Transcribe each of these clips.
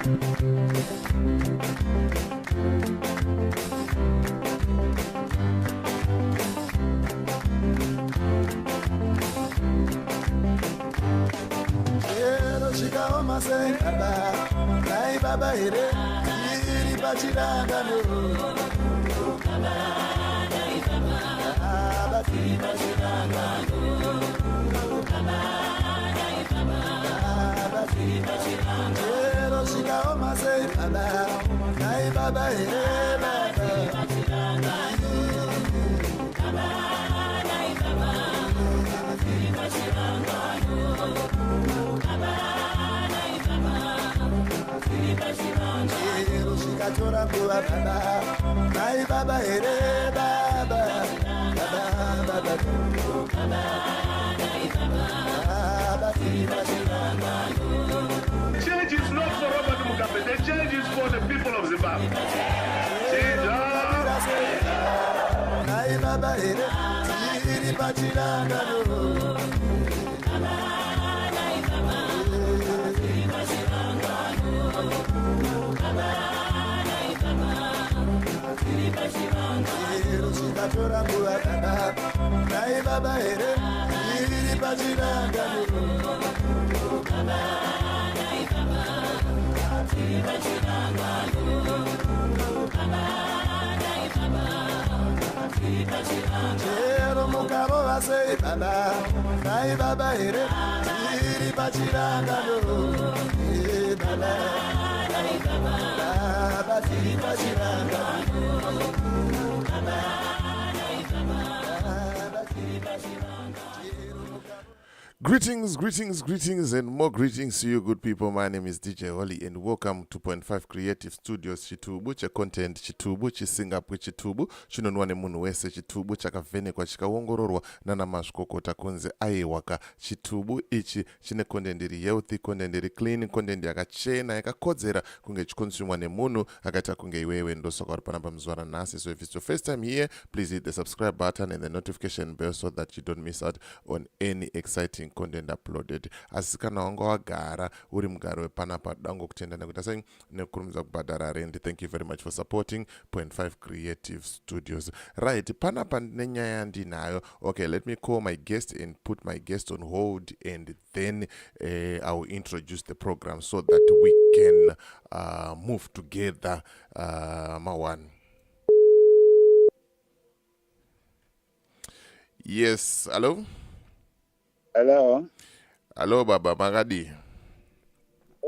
Change is not for Robert Mugabe. The change is for the people of Zimbabwe. Greetings, and more greetings to you, good people. My name is DJ Holly, and welcome to Point 5 Creative Studios Chitubu, cha content Chitubu, chisingapu Chitubu, chinonwane munu wese Chitubu, chakavene kwa chikawongororwa, nana mashkoko takunze aiwaka Chitubu, ichi chine kondendiri healthy, kondendiri clean, kondendiri akachena, yakakodzera, kunge chikonsumwane munu, akata kunge iwewe ndoso kwa rupanamba mzwara nasi. So if it's your first time here, please hit the subscribe button and the notification bell so that you don't miss out on any exciting content uploaded. Asikana wango wagara uri mugaro wepanapa dango kutenda nekuta saying nekurumza kubadara rendi. Thank you very much for supporting Point 5 Creative Studios. Right, panapa nenyaya ndinayo. Okay, let me call my guest and put my guest on hold, and then I will introduce the program so that we can move together. Mawan. Yes, hello? Hello, Baba Magadi.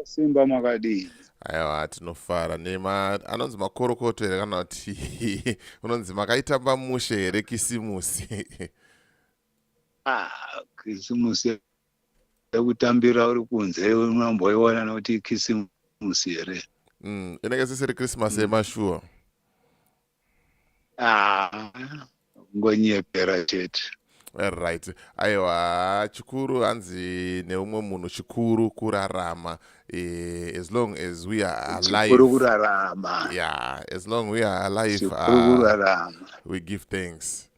Simba Magadi. Aiwa, tinofara nema anonzi makorokoto here kana kuti unonzi makaitamba mushe here kisimusi. Kisimusi ekutambira uri kunze unomboiona nokuti kisimusi here. Inenge sisiri Christmas yemashuwa. Ngonyepera chete. Right. Aiwa, chikuru hanzi neumwe munhu chikuru kurarama. As long as we are alive. Chikuru kurarama. Yeah, as long we are alive, chikuru kurarama. We give thanks.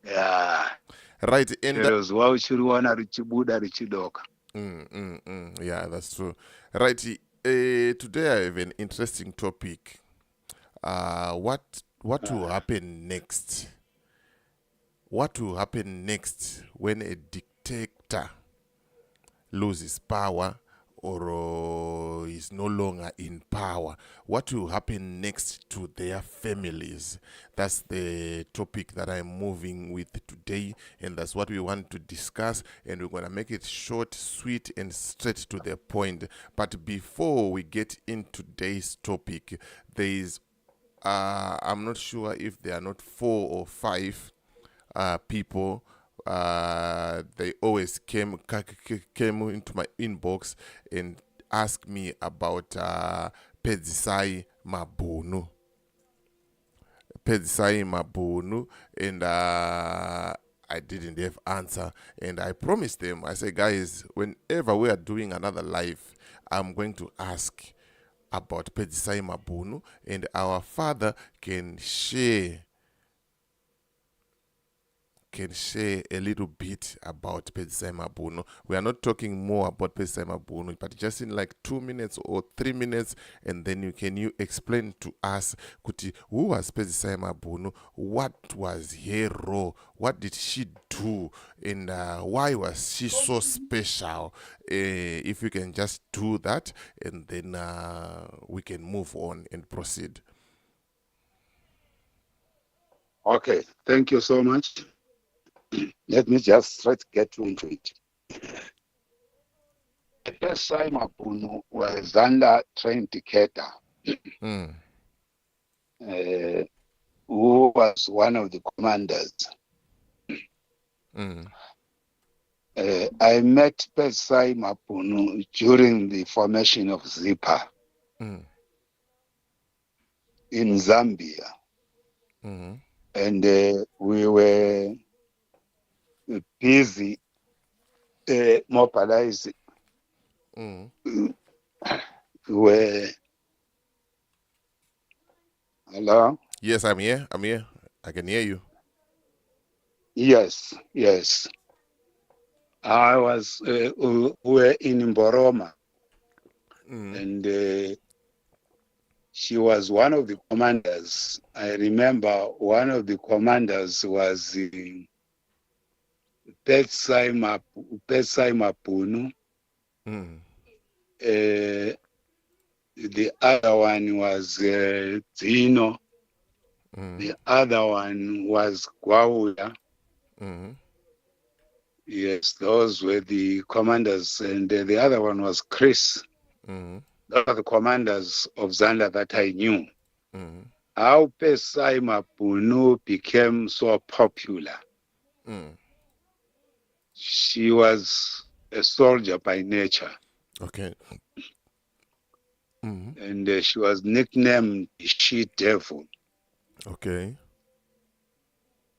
Yeah. Right. Zuwa uchiriwana richibuda richidoka. Yeah, that's true. Right. Today I have an interesting topic. What will happen next? What will happen next when a dictator loses power or is no longer in power? What will happen next to their families? That's the topic that I'm moving with today, and that's what we want to discuss, and we're going to make it short, sweet, and straight to the point. But before we get into today's topic, there is, I'm not sure if there are not 4 or 5 people. They always came into my inbox and asked me about Pedzisai Mabunu. And I didn't have answer, and I promised them, I said, guys, whenever we are doing another live, I'm going to ask about Pedzisai Mabunu, and our father can share can share a little bit about Pedzisai Mabuno. We are not talking more about Pedzisai Mabuno, but just in like 2 minutes or 3 minutes, and then you explain to us kuti, who was Pedzisai Mabuno, what was her role, what did she do, and why was she so special? If you can just do that, and then we can move on and proceed. Okay, thank you so much. Let me just try to get into it. Pedzisai Mabuno was under trained dictator, who was one of the commanders. I met Pedzisai Mabuno during the formation of ZIPA in Zambia. And we were busy mobilizing. Hello? Yes, I'm here. I can hear you. Yes. I was, we were in Mboroma, and she was one of the commanders. I remember one of the commanders was Pedzisai Mabuno. The other one was Zino. The other one was Gwauya. Yes, those were the commanders, and the other one was Chris. Those are the commanders of Zanda that I knew. How Pedzisai Mabuno became so popular. She was a soldier by nature. Okay. And she was nicknamed the She-Devil. Okay.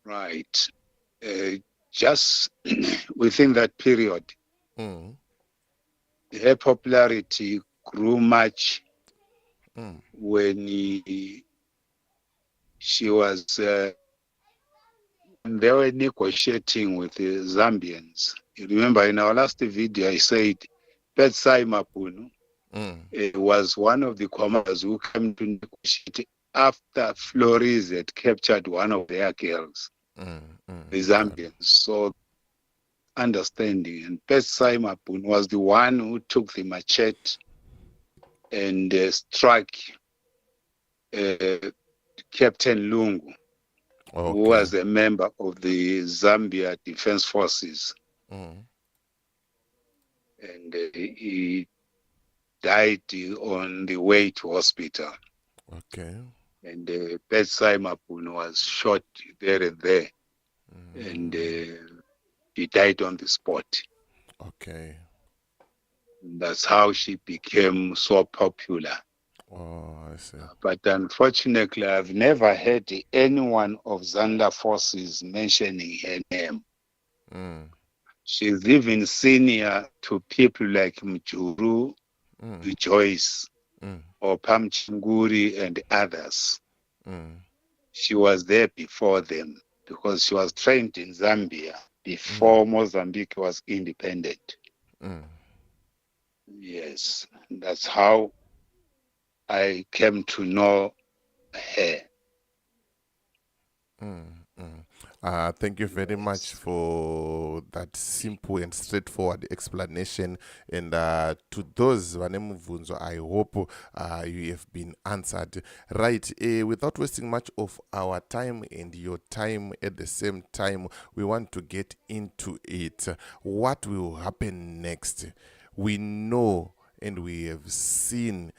Right. Just within that period, her popularity grew much when she was, they were negotiating with the Zambians. You remember in our last video, I said Pedzisai Mabuno was one of the commanders who came to negotiate after Flores had captured one of their girls, the Zambians. So understanding. And Pedzisai Mabuno was the one who took the machete and struck Captain Lungu, who was a member of the Zambia Defense Forces. And he died on the way to hospital. Okay. And Pedzisai Mabuno was shot there and there. And he died on the spot. Okay. And that's how she became so popular. Oh, I see. But unfortunately, I've never heard anyone of Zanda forces mentioning her name. She's even senior to people like Mjuru, Joyce, or Pam Chinguri and others. She was there before them because she was trained in Zambia before Mozambique was independent. Yes, that's how I came to know her. Thank you very much for that simple and straightforward explanation. And to those vanemuvunzo, I hope you have been answered. Right, without wasting much of our time and your time at the same time, we want to get into it. What will happen next? We know and we have seen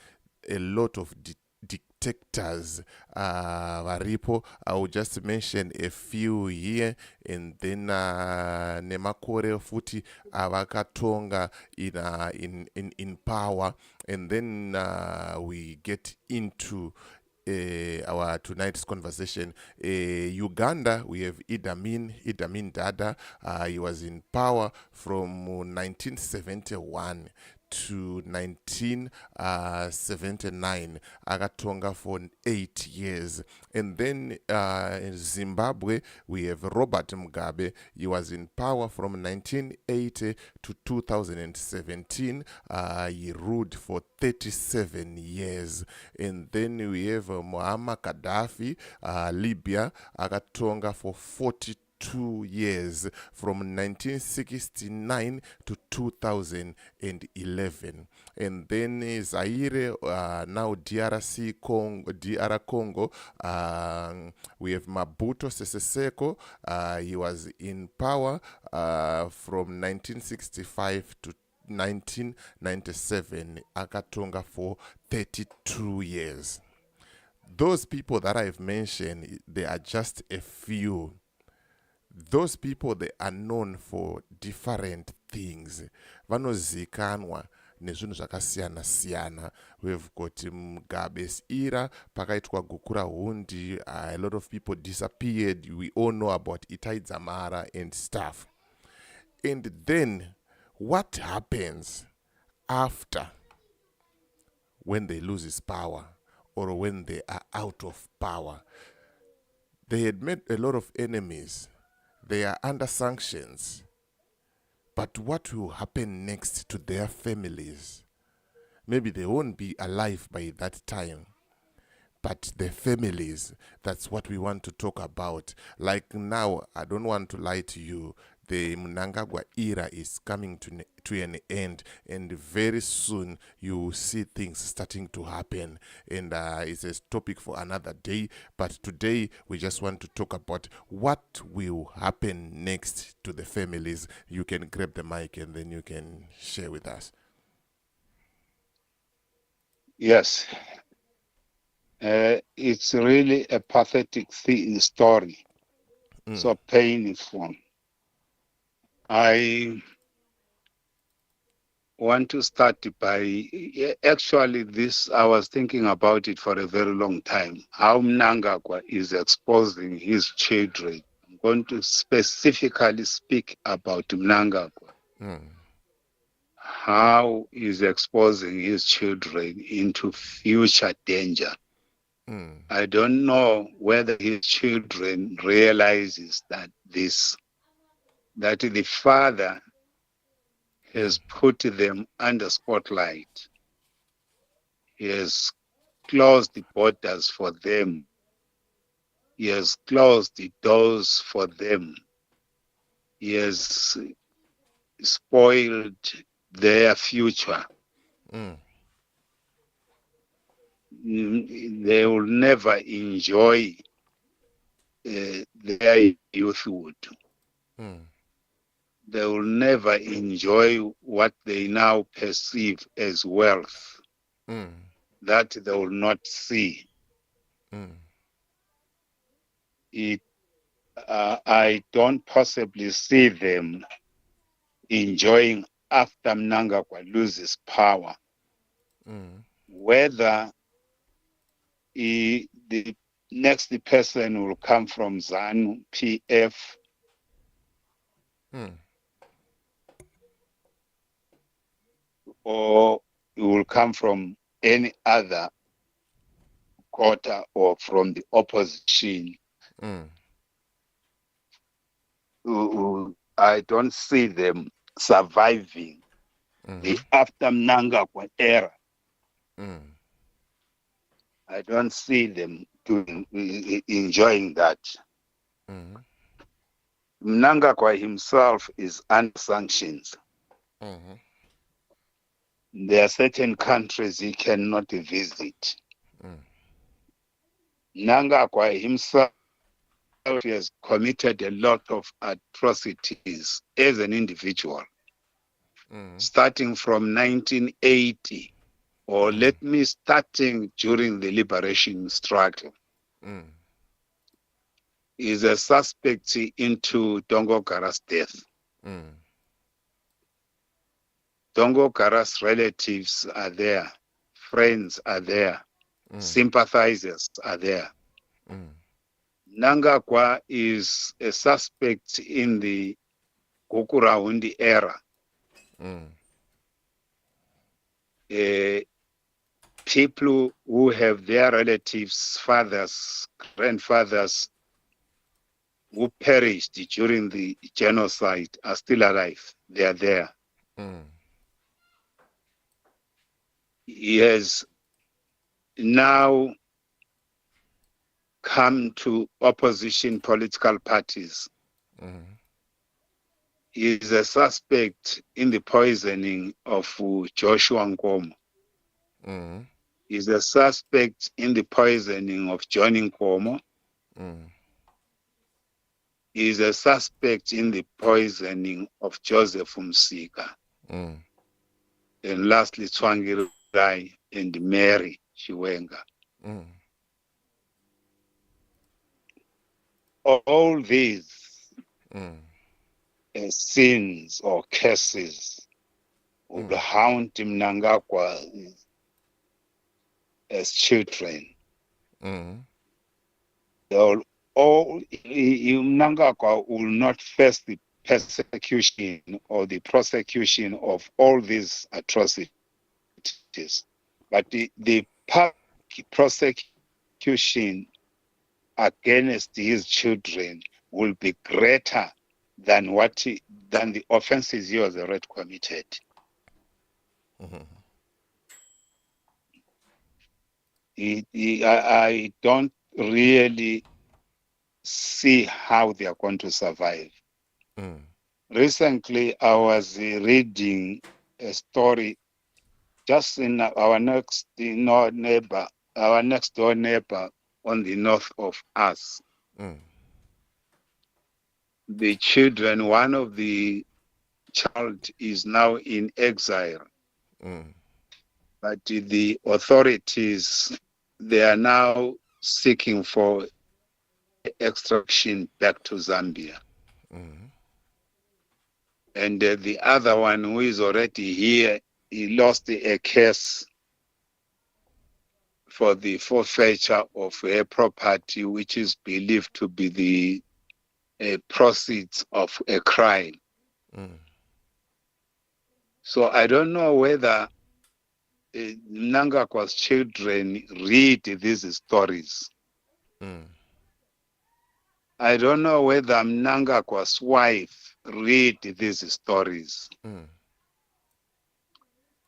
a lot of dictators varipo. I will just mention a few here, and then nemakore futi avakatonga in power, and then we get into our tonight's conversation. Uganda, we have Idi Amin Dada. He was in power from 1971 to 1979. Akatonga for 8 years. And then in Zimbabwe, we have Robert Mugabe. He was in power from 1980 to 2017. He ruled for 37 years. And then we have Muammar Gaddafi, Libya, Akatonga for 42 years from 1969 to 2011. And then Zaire, now DRC Congo, DR Congo, we have Mabuto Sese Seko. He was in power from 1965 to 1997. Akatonga for 32 years. Those people that I've mentioned, they are just a few. Those people, they are known for different things. Vanozikanwa nezvinhu zvakasiyana siyana. We've got Mugabe's era, pakaitwa Gukura Hundi, a lot of people disappeared. We all know about Itai Dzamara and stuff. And then, what happens after when they lose his power or when they are out of power? They had made a lot of enemies. They are under sanctions. But what will happen next to their families? Maybe they won't be alive by that time. But the families, that's what we want to talk about. Like now, I don't want to lie to you. The Mnangagwa era is coming to an end, and very soon you will see things starting to happen. And it's a topic for another day. But today we just want to talk about what will happen next to the families. You can grab the mic and then you can share with us. Yes. It's really a pathetic story. So painful. I want to start by, actually I was thinking about it for a very long time, how Mnangagwa is exposing his children. I'm going to specifically speak about Mnangagwa. How he's exposing his children into future danger. I don't know whether his children realizes that the father has put them under spotlight. He has closed the borders for them. He has closed the doors for them. He has spoiled their future. They will never enjoy their youthhood. They will never enjoy what they now perceive as wealth that they will not see. I don't possibly see them enjoying after Mnangagwa loses power. Whether the next person will come from ZANU, PF, or it will come from any other quarter or from the opposition. I don't see them surviving the after Mnangagwa era. I don't see them enjoying that. Mnangagwa himself is under sanctions. There are certain countries he cannot visit. Mnangagwa himself has committed a lot of atrocities as an individual, starting from 1980, or starting during the liberation struggle. Is a suspect into Dongogara's death. Dongogara's relatives are there, friends are there, sympathizers are there. Mnangagwa is a suspect in the Gukura Hundi era. people who have their relatives, fathers, grandfathers who perished during the genocide are still alive. They are there. He has now come to opposition political parties. He is a suspect in the poisoning of Joshua Nkomo. He is a suspect in the poisoning of John Nkomo. He is a suspect in the poisoning of Joseph Msika. And lastly, Tsvangirai and Mary Chiwenga. All these sins or curses would haunt Mnangagwa as children. Mnangagwa will not face the persecution or the prosecution of all these atrocities, but the public prosecution against his children will be greater than the offenses he has already committed. I don't really see how they are going to survive. Recently, I was reading a story just in our next door neighbor on the north of us. The children, one of the child is now in exile, but the authorities, they are now seeking for extraction back to Zambia. And the other one who is already here, he lost a case for the forfeiture of a property which is believed to be the proceeds of a crime. So I don't know whether Mnangagwa's children read these stories. I don't know whether Mnangagwa's wife read these stories.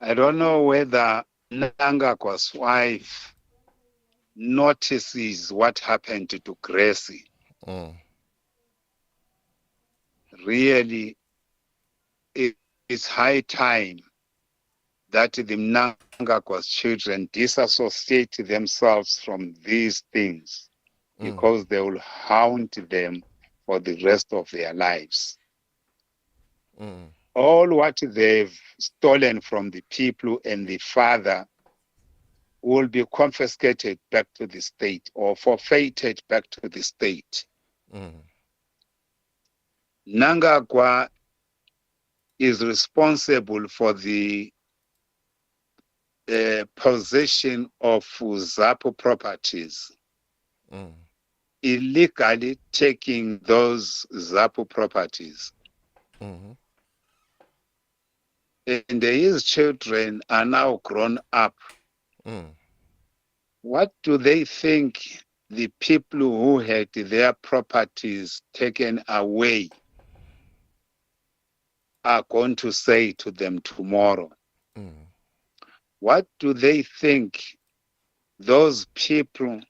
I don't know whether Mnangagwa's wife notices what happened to Gracie. Really, it's high time that the Mnangagwa's children disassociate themselves from these things, because they will haunt them for the rest of their lives. All what they've stolen from the people and the father will be confiscated back to the state or forfeited back to the state. Mnangagwa is responsible for the possession of ZAPO properties, illegally taking those ZAPO properties. And his children are now grown up. What do they think the people who had their properties taken away are going to say to them tomorrow? What do they think those people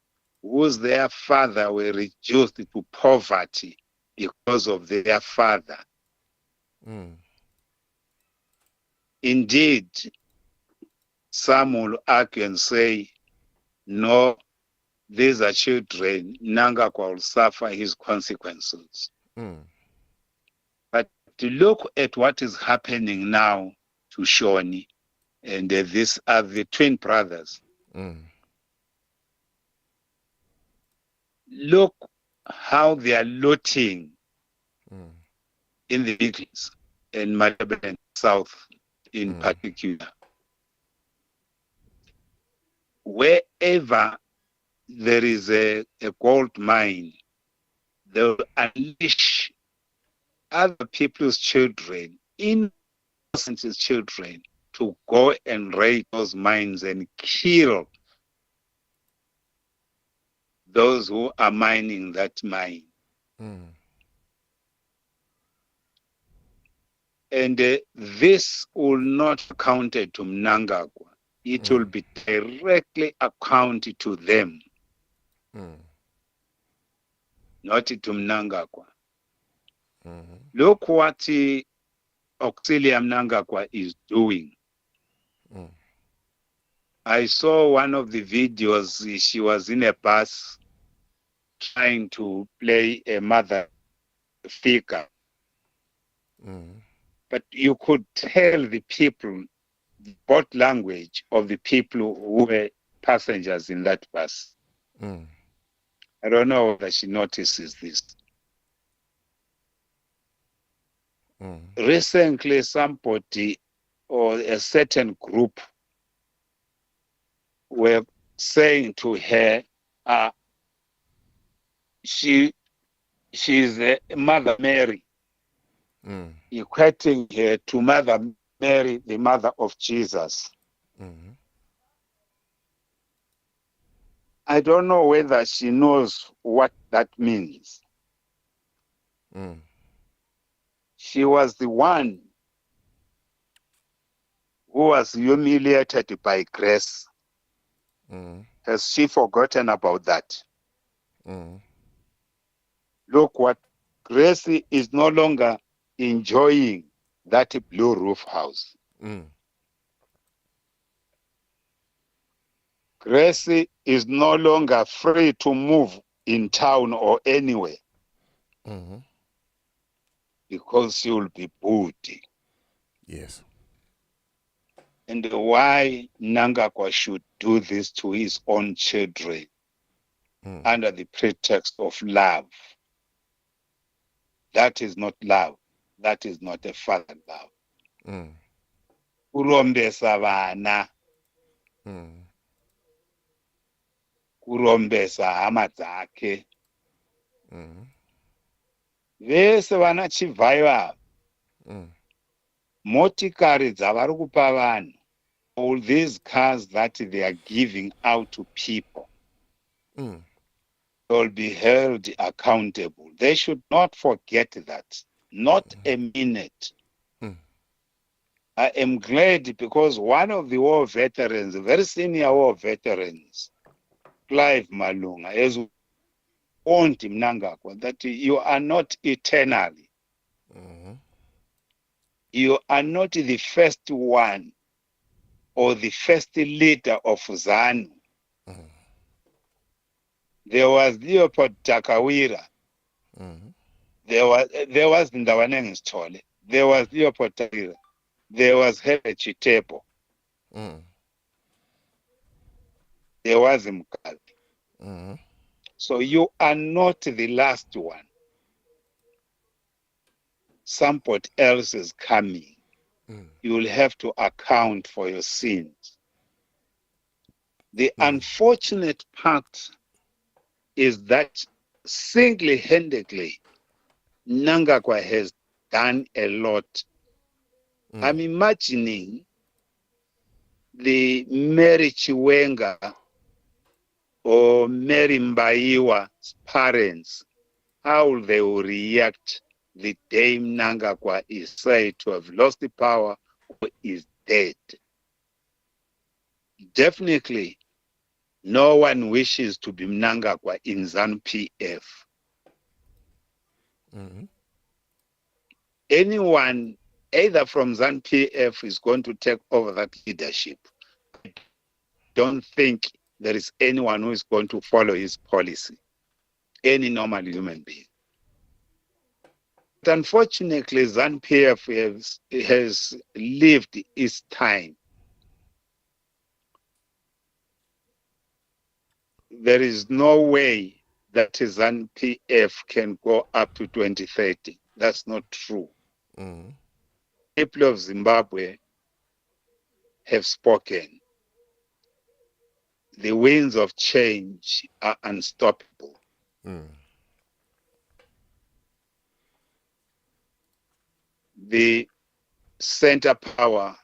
whose their father were reduced to poverty because of their father? Indeed, some will argue and say, no, these are children. Mnangagwa will suffer his consequences. But to look at what is happening now to Shoni, and these are the twin brothers. Look how they are looting in the villages in Maleben South in particular. Wherever there is a gold mine, they will unleash other people's children, innocent children, to go and raid those mines and kill those who are mining that mine. And this will not be accounted to Mnangagwa. It will be directly accounted to them, not to Mnangagwa. Look what Auxilia Mnangagwa is doing. I saw one of the videos. She was in a bus trying to play a mother figure. But you could tell the people, the body language of the people who were passengers in that bus. I don't know whether she notices this. Recently, somebody or a certain group were saying to her, she's Mother Mary, equating her to Mother Mary, the mother of Jesus. I don't know whether she knows what that means. She was the one who was humiliated by grace. Has she forgotten about that? Look what Grace is no longer enjoying that blue roof house. Grace is no longer free to move in town or anywhere because she will be booed. Yes. And why Mnangagwa should do this to his own children under the pretext of love? That is not love. That is not a father love. Kurombesa vana, kurombesa hama dzake. Vese vana chivhayo ava, motikari dzavari kupa vanhu, all these cars that they are giving out to people, will be held accountable. They should not forget that. Not a minute. I am glad because one of the war veterans, very senior war veterans, Clive Malunga, has warned Mnangagwa that you are not eternally. You are not the first one or the first leader of ZANU. There was Leopold Takawira. There was Ndawaneng Chole. There was Leopold Takawira. There was Herbert Chitepo. There was Mkali. So you are not the last one. Somebody else is coming. You will have to account for your sins. The unfortunate part is that single-handedly, Mnangagwa has done a lot. I'm imagining the Mary Chiwenga or Mary Mbaiwa's parents, how they will react the day Mnangagwa is said to have lost the power or is dead. Definitely, no one wishes to be Mnangagwa in ZANU-PF. Anyone, either from ZANU-PF, is going to take over that leadership. I don't think there is anyone who is going to follow his policy, any normal human being. But unfortunately, ZANU-PF has lived its time. There is no way that ZANU-PF can go up to 2030. That's not true. People of Zimbabwe have spoken. The winds of change are unstoppable. The center power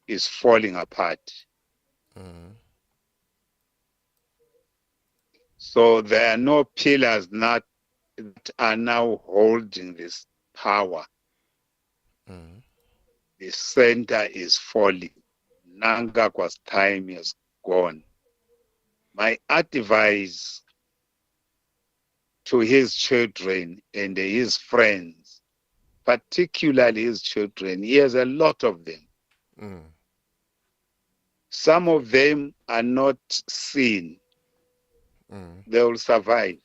is falling apart. So there are no pillars that are now holding this power. The center is falling. Mnangagwa's time is gone. My advice to his children and his friends, particularly his children, he has a lot of them. Some of them are not seen. They will survive.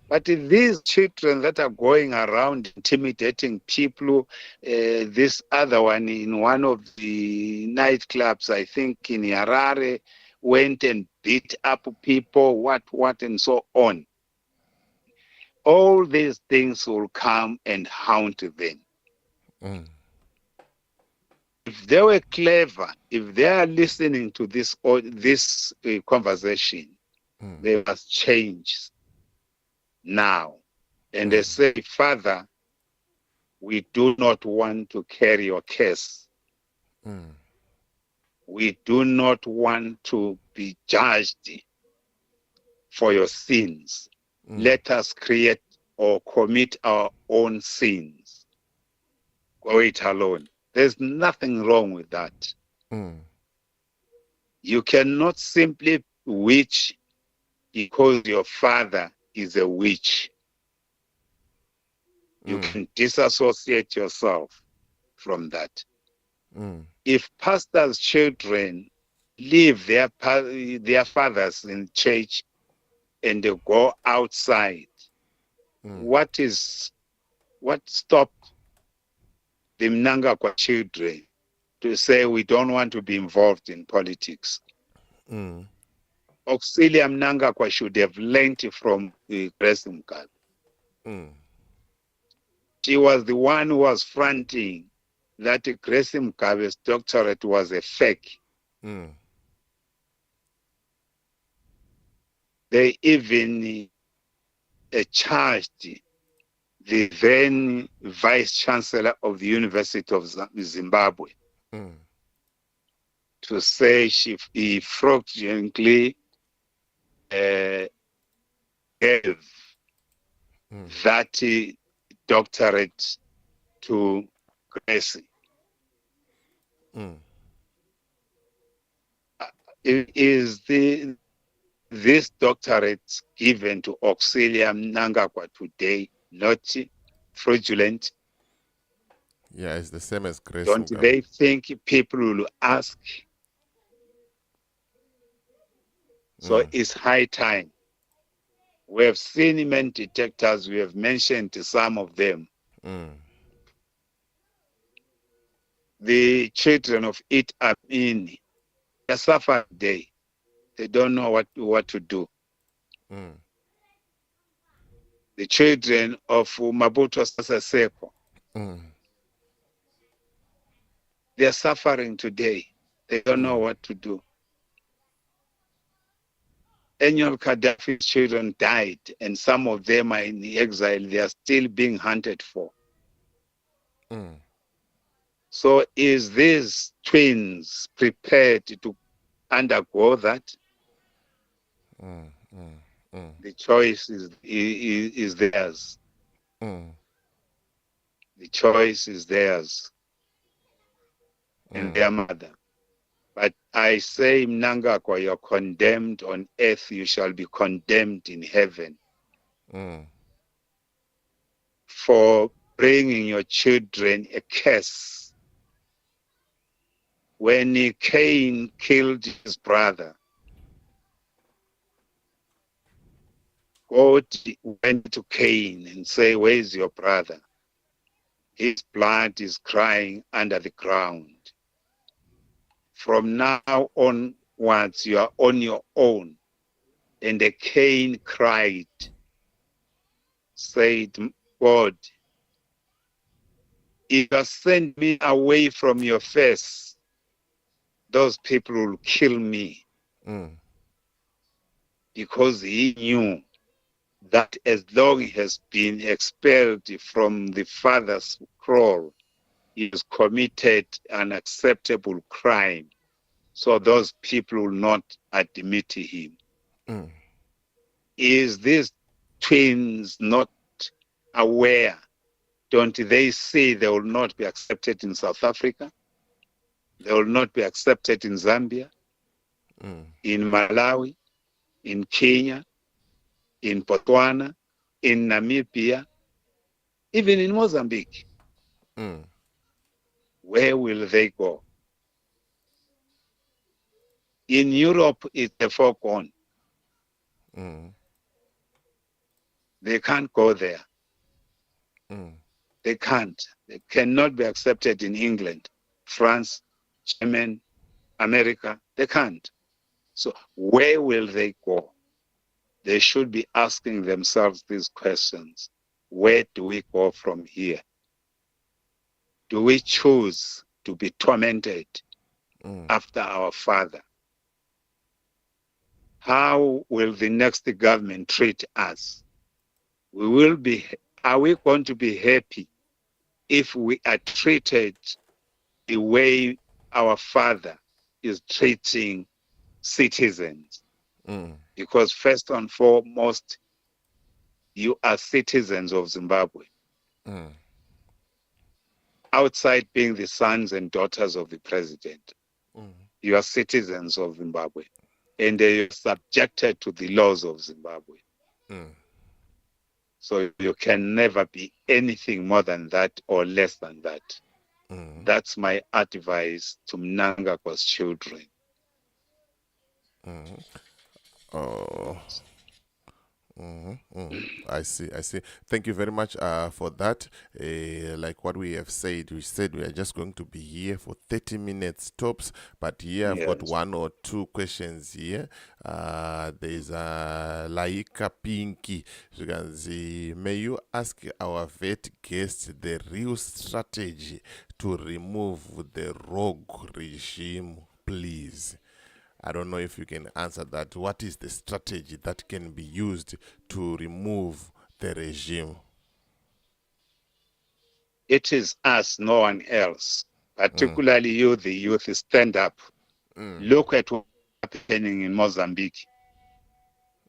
But these children that are going around intimidating people, this other one in one of the nightclubs, I think in Harare, went and beat up people, what, and so on. All these things will come and haunt them. If they were clever, if they are listening to this conversation, they must change now. And they say, Father, we do not want to carry your case. We do not want to be judged for your sins. Let us create or commit our own sins. Go it alone. There's nothing wrong with that. You cannot simply witch because your father is a witch. You can disassociate yourself from that. If pastors' children leave their fathers in church and they go outside, what stopped the Mnangagwa children to say we don't want to be involved in politics? Auxilia Mnangagwa should have learned from Grace Mugabe. She was the one who was fronting that Grace Mugabe's doctorate was a fake. They even charged the then vice chancellor of the University of Zimbabwe to say he fraudulently gave that doctorate to Grace. Is this doctorate given to Auxilia Mnangagwa today not fraudulent? Yeah, it's the same as Grace Don't Mugabe. they think people will ask? So it's high time. We have seen many detectors, we have mentioned some of them. The children of It Amin, they suffer today. They don't know what to do. The children of Mabuto Sese Seko, they are suffering today. They don't know what to do. Annual Gaddafi's children died, and some of them are in exile. They are still being hunted for. So is these twins prepared to undergo that? The choice is theirs. The choice is theirs and their mother. But I say, Mnangagwa, you're condemned on earth, you shall be condemned in heaven for bringing your children a curse. When Cain killed his brother, God went to Cain and said, where's your brother? His blood is crying under the ground. From now onwards, you are on your own. And the Cain cried, said, God, if you send me away from your face, those people will kill me. Because he knew that as long he has been expelled from the father's crawl, he has committed an acceptable crime, so those people will not admit him. Is these twins not aware? Don't they say they will not be accepted in South Africa? They will not be accepted in Zambia, in Malawi, in Kenya, in Botswana, in Namibia, even in Mozambique. Where will they go? In Europe, it's a foregone. They can't go there. They can't. They cannot be accepted in England, France, Germany, America. They can't. So where will they go? They should be asking themselves these questions. Where do we go from here? Do we choose to be tormented after our father? How will the next government treat us? Are we going to be happy if we are treated the way our father is treating citizens? Because first and foremost, you are citizens of Zimbabwe. Outside being the sons and daughters of the president, you are citizens of Zimbabwe, and they are subjected to the laws of Zimbabwe. So you can never be anything more than that or less than that. That's my advice to Mnangagwa's children. I see. Thank you very much for that. Like what we have said, we said we are just going to be here for 30 minutes tops, but here I've got one or two questions here. There's Laika Pinky. You can see, may you ask our vet guest the real strategy to remove the rogue regime, please? I don't know if you can answer that. What is the strategy that can be used to remove the regime? It is us, no one else. Particularly you, the youth, stand up. Look at what's happening in Mozambique.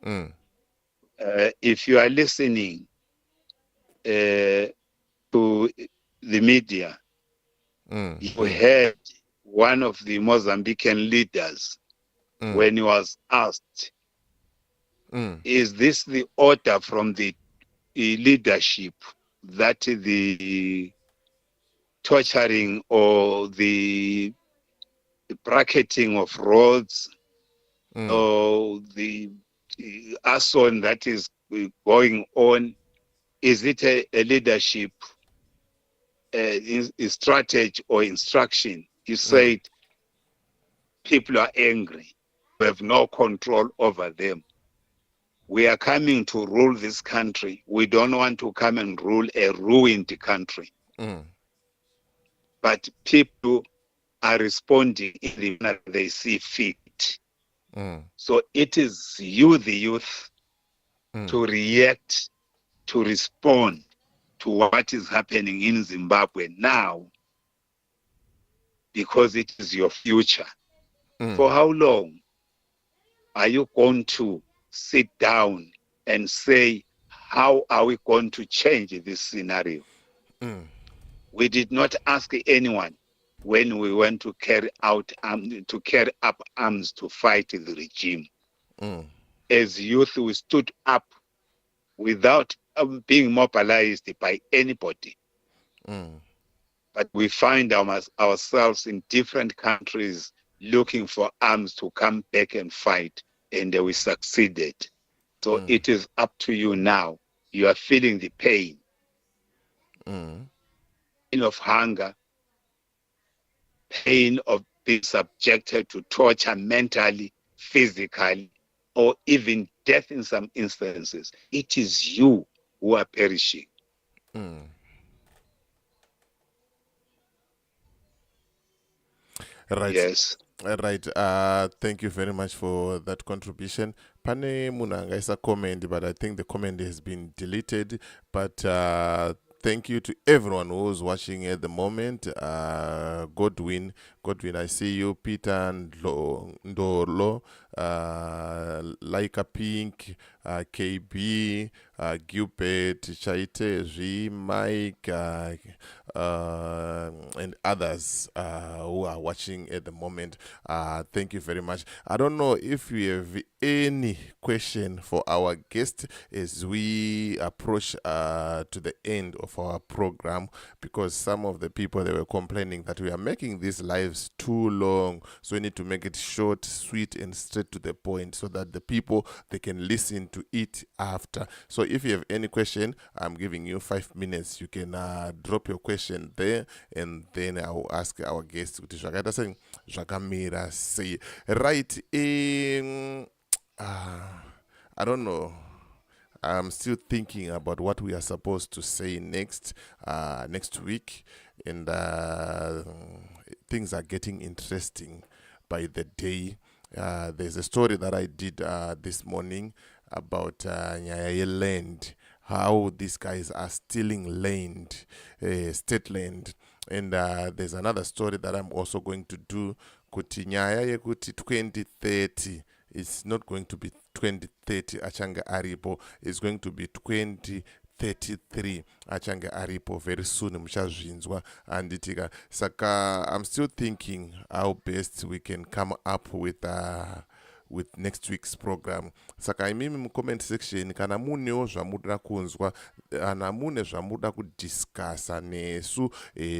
If you are listening to the media, you heard one of the Mozambican leaders when he was asked, is this the order from the leadership that the torturing or the bracketing of roads or the arson that is going on, is it a leadership strategy or instruction? He said, people are angry. We have no control over them. We are coming to rule this country. We don't want to come and rule a ruined country. But people are responding in the manner they see fit. So it is you, the youth, to react, to respond to what is happening in Zimbabwe now, because it is your future. For how long are you going to sit down and say, how are we going to change this scenario? We did not ask anyone when we went to carry up arms to fight the regime. As youth, we stood up without being mobilized by anybody. But we find ourselves in different countries looking for arms to come back and fight, and we succeeded. So it is up to you now. You are feeling the pain, pain of hunger, pain of being subjected to torture mentally, physically, or even death in some instances. It is you who are perishing. Right. Yes. Right. Thank you very much for that contribution. Pane Munanga is a comment, but I think the comment has been deleted. But thank you to everyone who's watching at the moment. Godwin, I see you. Peter Ndolo, Laika Pink, KB, Gilbert, Chaite, G, Mike, and others who are watching at the moment. Thank you very much. I don't know if we have any question for our guest as we approach to the end of our program, because some of the people, they were complaining that we are making these lives too long, so we need to make it short, sweet, and straight to the point, so that the people, they can listen to it after. So if you have any question, I'm giving you 5 minutes. You can drop your question there, and then I will ask our guest kuti zvakaita sei zvakamira sei. Right. I don't know. I'm still thinking about what we are supposed to say next week, and things are getting interesting by the day. There's a story that I did this morning about Nyayaye land, how these guys are stealing land, state land. And there's another story that I'm also going to do. Kuti Nyayaye kuti 2030. It's not going to be 2030 achanga aripo. It's going to be 2033 achanga aripo very soon. Muchazvinzwa anditika. Saka I'm still thinking how best we can come up with next week's program. Saka imimi mu comment section kana munewo zvamuda kunzwa, kana mune zvamuda kudiscussa nesu,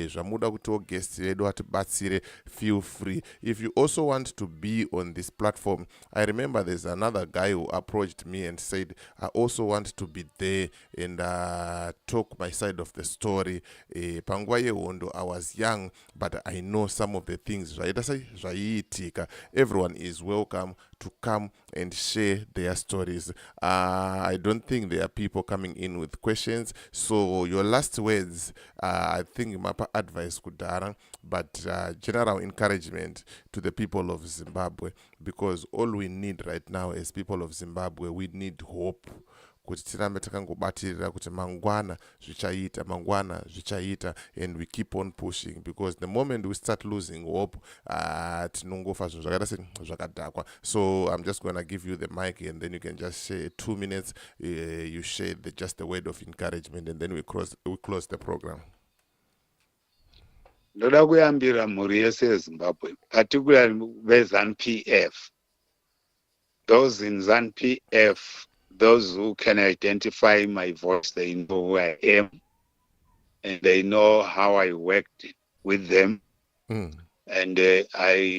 zvamuda kuti guest vedu atibatsire, feel free. If you also want to be on this platform, I remember there's another guy who approached me and said, I also want to be there and talk my side of the story. Panguwa yehondo, I was young, but I know some of the things. Everyone is welcome to come and share their stories. I don't think there are people coming in with questions. So your last words, I think my advice kudara, but general encouragement to the people of Zimbabwe, because all we need right now as people of Zimbabwe, we need hope. Kuti tirambe takangobatirira kuti mangwana zvichaita, and we keep on pushing, because the moment we start losing hope, tinongofa zvinhu zvakaita zvakadhakwa. So I'm just going to give you the mic, and then you can just share 2 minutes. You share just a word of encouragement, and then we close the program. Ndoda kuyambira mhuri yese yeZimbabwe, particularly veZANU-PF. Those in ZANU-PF, those who can identify my voice, they know who I am, and they know how I worked with them. And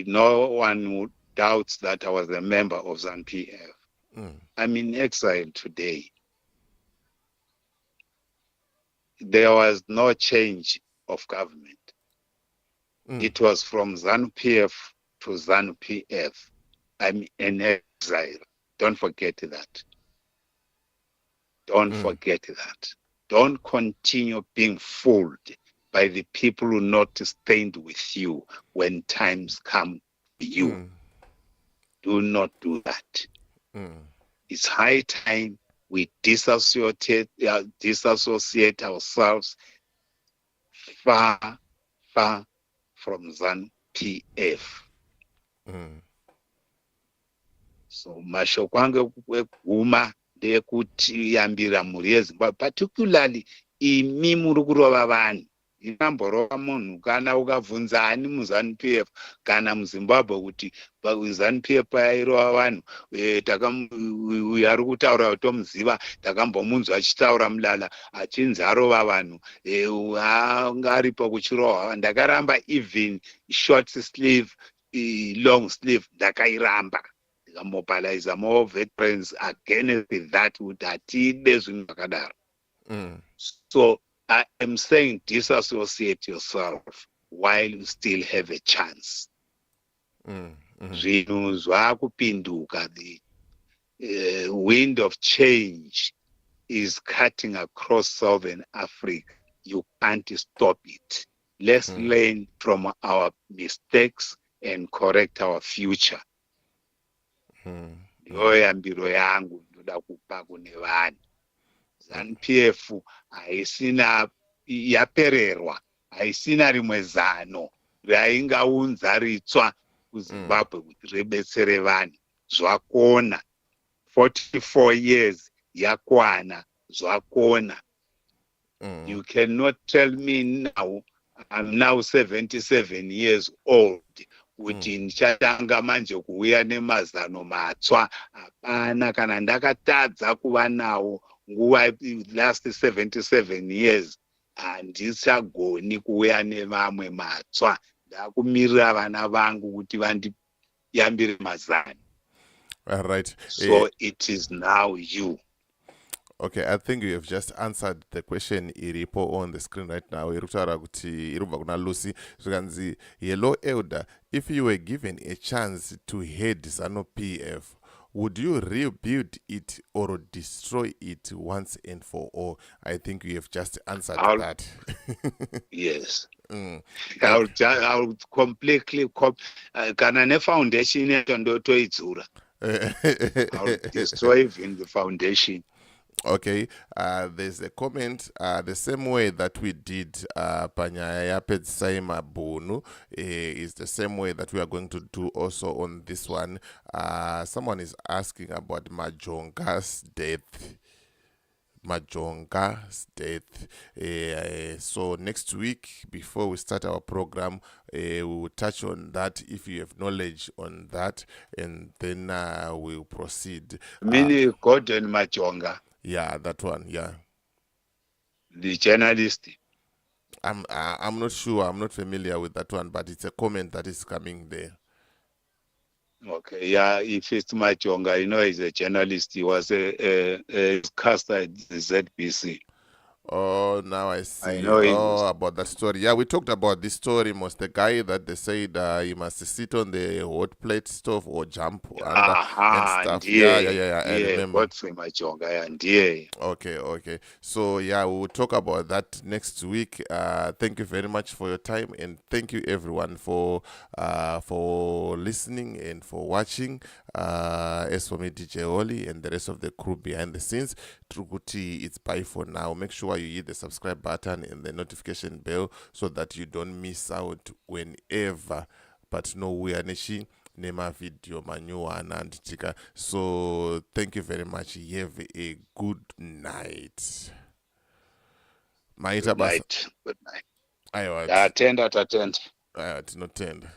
no one who doubts that I was a member of ZANU-PF. I'm in exile today. There was no change of government. It was from ZANU-PF to ZANU-PF. I'm in exile. Don't forget that. Don't forget that. Don't continue being fooled by the people who not stand with you when times come to you. Do not do that. It's high time we disassociate ourselves far from ZANU-PF. So mashoko angu ekuguma ndekuti yambira mhuri yeZimbabwe, particularly imi muri kurova vanhu. Inamborova munhu kana ukabvunza ani muZANU-PF kana muZimbabwe kuti ZANU-PF yairova vanhu, uyu ari kutaura tomuziva, takambomunzwa achitaura mulala achinzi arova vanhu, anga aripo kuchirohwa. Ndakaramba even short sleeve, long sleeve, ndakairamba. Mobilize more veterans against that would atide zvinhu zvakadaro. So I am saying disassociate yourself while you still have a chance. Zvinhu zvakupinduka. The wind of change is cutting across southern Africa. You can't stop it. Let's learn from our mistakes and correct our future. Yoyambiro yangu ndoda kupa kune vanhu. ZANU-PF haisina yapererwa, haisina rimwe zano raingaunza ritsva kuZimbabwe kuti rebetsere vanhu. Zvakona 44 years yakwana, zvakona. You cannot tell me now, I'm now 77 years old, kuti ndichatanga manje kuuya nemazano matsva. Hapana, kana ndakatadza kuva nawo nguva last 77 years, handichagoni kuuya nemamwe matsva. Ndakumirira vana vangu kuti vandiyambire mazano. All right. So it is now you. Okay, I think you have just answered the question iripo on the screen right now. Irutaura kuti irubva kuna Lucy. Zvikanzi, Yellow Elder, if you were given a chance to head ZANU PF, would you rebuild it or destroy it once and for all? I think you have just answered that. Yes. I'll completely kana nefoundation yacho ndotoidzura. I'll destroy even the foundation. Okay, there's a comment, the same way that we did Panyaya Saima Bunu is the same way that we are going to do also on this one. Someone is asking about Majonga's death. So next week, before we start our program, we will touch on that if you have knowledge on that, and then we'll proceed. Meaning Gordon Majonga. Yeah, that one. Yeah, the journalist. I'm not sure. I'm not familiar with that one, but it's a comment that is coming there. Okay, yeah. If it's Majonga, you know, he's a journalist. He was a caster at the ZBC. Oh, now I see. I know about that story. Yeah, we talked about this story. Most the guy that they said he must sit on the hot plate stove or jump under and stuff. Yeah. I remember. What's Majonga? Yeah. Okay. So yeah, we will talk about that next week. Thank you very much for your time, and thank you everyone for listening and for watching. As for me, DJ Oli, and the rest of the crew behind the scenes, Trukuti, it's bye for now. Make sure you hit the subscribe button and the notification bell so that you don't miss out whenever. But no, we are Neshi Nema video Manua and Chika. So thank you very much. You have a good night. Good night. I attend. not tend.